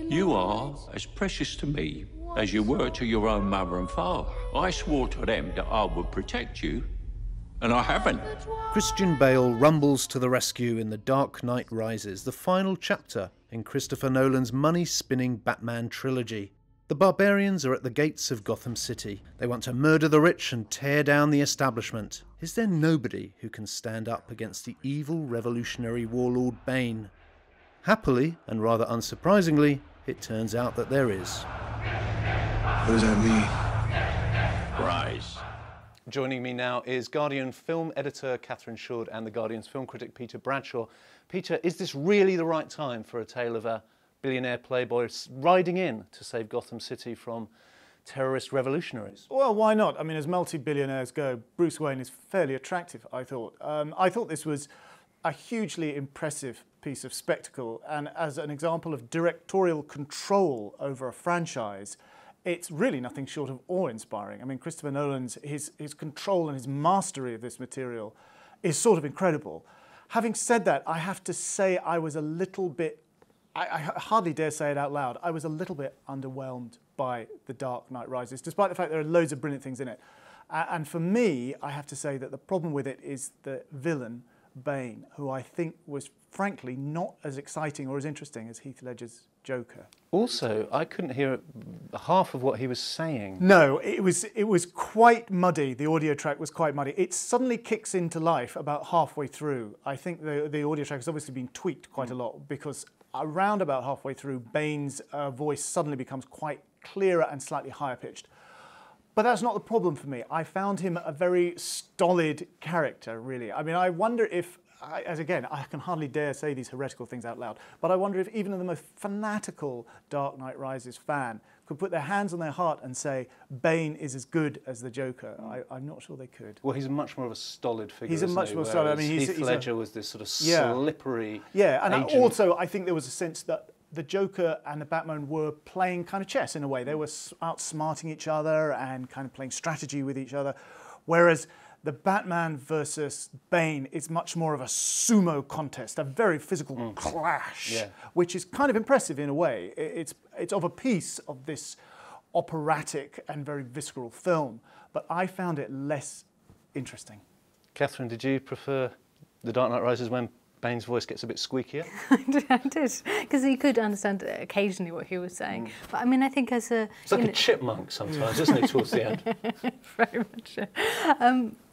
You are as precious to me as you were to your own mother and father. I swore to them that I would protect you, and I haven't. Christian Bale rumbles to the rescue in The Dark Knight Rises, the final chapter in Christopher Nolan's money-spinning Batman trilogy. The barbarians are at the gates of Gotham City. They want to murder the rich and tear down the establishment. Is there nobody who can stand up against the evil revolutionary warlord Bane? Happily, and rather unsurprisingly, it turns out that there is. What does that mean? Rise. Joining me now is Guardian film editor Catherine Shoard and The Guardian's film critic Peter Bradshaw. Peter, is this really the right time for a tale of a billionaire playboy riding in to save Gotham City from terrorist revolutionaries? Well, why not? I mean, as multi-billionaires go, Bruce Wayne is fairly attractive, I thought. I thought this was a hugely impressive piece of spectacle, and as an example of directorial control over a franchise, it's really nothing short of awe-inspiring. I mean, Christopher Nolan's, his control and his mastery of this material is sort of incredible. Having said that, I have to say I was a little bit, I hardly dare say it out loud, I was a little bit underwhelmed by The Dark Knight Rises, despite the fact there are loads of brilliant things in it. And for me, I have to say that the problem with it is the villain, Bane, who I think was frankly not as exciting or as interesting as Heath Ledger's Joker. Also, I couldn't hear half of what he was saying. No, it was quite muddy. The audio track was quite muddy. It suddenly kicks into life about halfway through. I think the audio track has obviously been tweaked quite a lot, because around about halfway through, Bane's voice suddenly becomes quite clearer and slightly higher pitched. But that's not the problem for me. I found him a very stolid character, really. I mean, I wonder if, as again, I can hardly dare say these heretical things out loud, but I wonder if even the most fanatical Dark Knight Rises fan could put their hands on their heart and say, Bane is as good as the Joker. I'm not sure they could. Well, he's much more of a stolid figure, He's a much more stolid, I mean, Heath Ledger was this sort of slippery Yeah, and agent. also I think there was a sense that the Joker and the Batman were playing kind of chess in a way. They were outsmarting each other and kind of playing strategy with each other, whereas the Batman versus Bane is much more of a sumo contest, a very physical clash, which is kind of impressive in a way. It's of a piece of this operatic and very visceral film, but I found it less interesting. Catherine, did you prefer The Dark Knight Rises when Bane's voice gets a bit squeakier? I did, because you could understand occasionally what he was saying. But I mean, I think as a... It's like a chipmunk sometimes, isn't it, towards the end? Very much.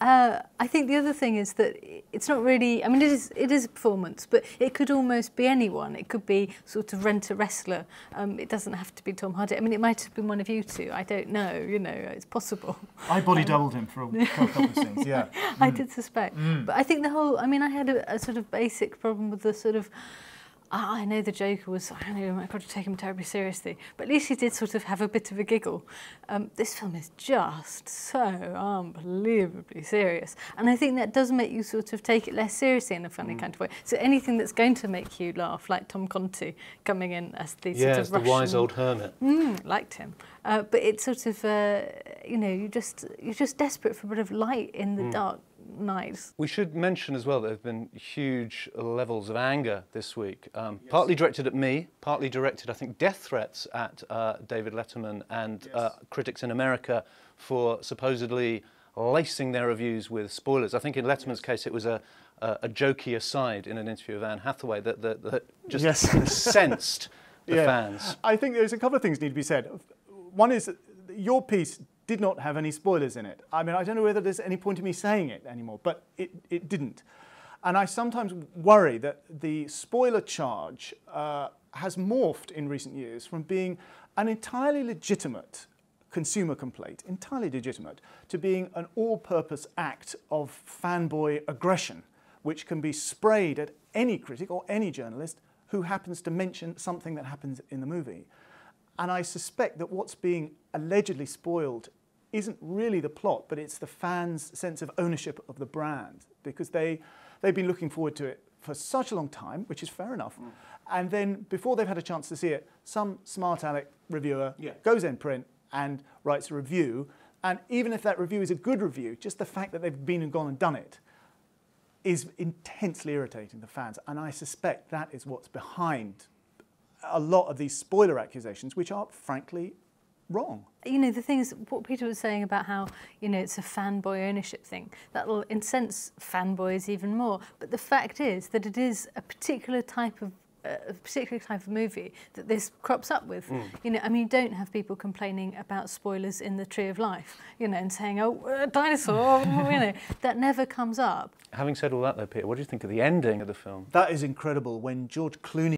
I think the other thing is that it's not really... I mean, it is a performance, but it could almost be anyone. It could be sort of Rent-A-Wrestler. It doesn't have to be Tom Hardy. I mean, it might have been one of you two. I don't know, you know, it's possible. I body doubled him for a couple of things, yeah. I did suspect. But I think the whole... I mean, I had a sort of basic problem with the sort of, I know the Joker was, I don't know, I've got to take him terribly seriously, but at least he did sort of have a bit of a giggle. This film is just so unbelievably serious, and I think that does make you sort of take it less seriously in a funny kind of way. So anything that's going to make you laugh, like Tom Conti coming in as the sort of the Russian, wise old hermit. Liked him, but it's sort of, you know, you're just desperate for a bit of light in the dark nights. We should mention as well that there have been huge levels of anger this week, partly directed at me, partly directed, I think, death threats at David Letterman and critics in America for supposedly lacing their reviews with spoilers. I think in Letterman's case it was a jokey aside in an interview with Anne Hathaway that just incensed the fans. I think there's a couple of things need to be said. One is that your piece did not have any spoilers in it. I mean, I don't know whether there's any point in me saying it anymore, but it didn't. And I sometimes worry that the spoiler charge has morphed in recent years from being an entirely legitimate consumer complaint, entirely legitimate, to being an all-purpose act of fanboy aggression, which can be sprayed at any critic or any journalist who happens to mention something that happens in the movie. And I suspect that what's being allegedly spoiled isn't really the plot, but it's the fans' sense of ownership of the brand, because they've been looking forward to it for such a long time, which is fair enough. And then before they've had a chance to see it, some smart aleck reviewer goes in print and writes a review. And even if that review is a good review, just the fact that they've been and gone and done it is intensely irritating the fans. And I suspect that is what's behind a lot of these spoiler accusations, which are frankly wrong. You know, the thing is, what Peter was saying about how, you know, it's a fanboy ownership thing, that'll incense fanboys even more. But the fact is that it is a particular type of movie that this crops up with. You know, I mean, you don't have people complaining about spoilers in The Tree of Life, you know, and saying, oh, dinosaur, you know, that never comes up. Having said all that though, Peter, what do you think of the ending of the film? That is incredible when George Clooney